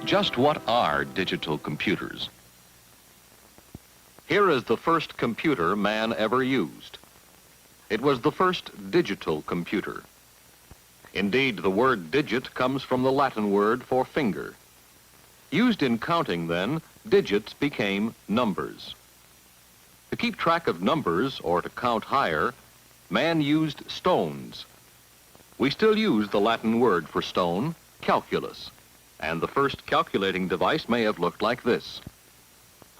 Just what are digital computers? Here is the first computer man ever used. It was the first digital computer. Indeed, the word digit comes from the Latin word for finger. Used in counting, then, digits became numbers. To keep track of numbers or to count higher, man used stones. We still use the Latin word for stone, calculus, and the first calculating device may have looked like this.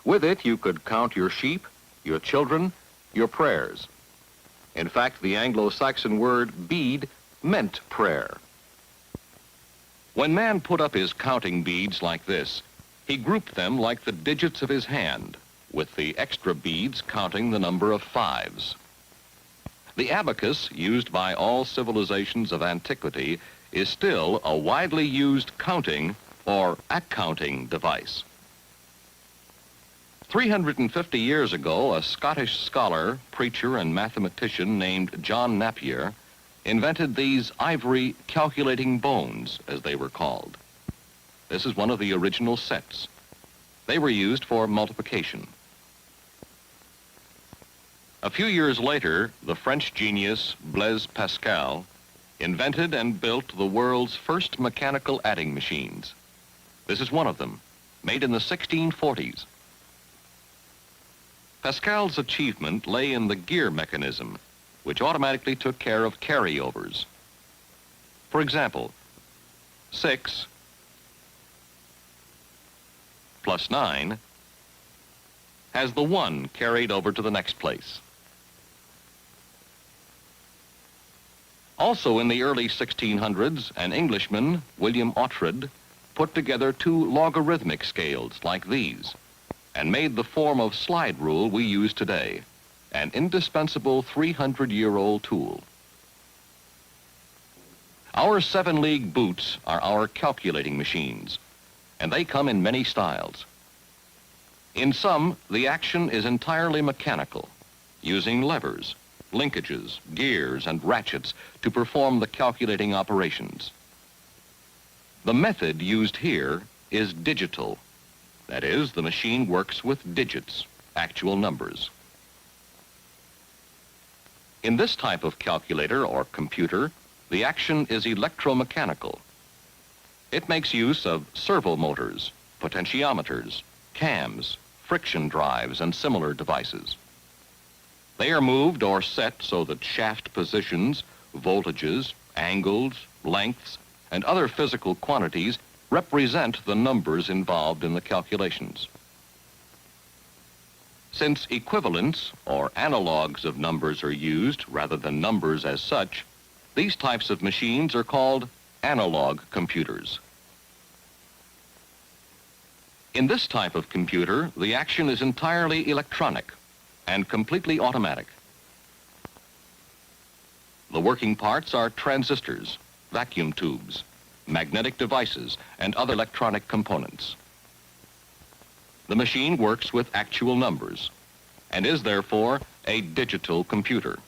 With it, you could count your sheep, your children, your prayers. In fact, the Anglo-Saxon word bead meant prayer. When man put up his counting beads like this, he grouped them like the digits of his hand, with the extra beads counting the number of fives. The abacus, used by all civilizations of antiquity, is still a widely used counting or accounting device. 350 years ago, a Scottish scholar, preacher, and mathematician named John Napier invented these ivory calculating bones, as they were called. This is one of the original sets. They were used for multiplication. A few years later, the French genius Blaise Pascal invented and built the world's first mechanical adding machines. This is one of them, made in the 1640s. Pascal's achievement lay in the gear mechanism, which automatically took care of carryovers. For example, 6 plus 9 has the 1 carried over to the next place. Also in the early 1600s, an Englishman, William Oughtred, put together 2 logarithmic scales like these and made the form of slide rule we use today, an indispensable 300-year-old tool. Our 7-league boots are our calculating machines, and they come in many styles. In some, the action is entirely mechanical, using levers, linkages, gears, and ratchets to perform the calculating operations. The method used here is digital. That is, the machine works with digits, actual numbers. In this type of calculator or computer, the action is electromechanical. It makes use of servo motors, potentiometers, cams, friction drives, and similar devices. They are moved or set so that shaft positions, voltages, angles, lengths, and other physical quantities represent the numbers involved in the calculations. Since equivalents, or analogs of numbers, are used rather than numbers as such, these types of machines are called analog computers. In this type of computer, the action is entirely electronic and completely automatic. The working parts are transistors, vacuum tubes, magnetic devices, and other electronic components. The machine works with actual numbers and is therefore a digital computer.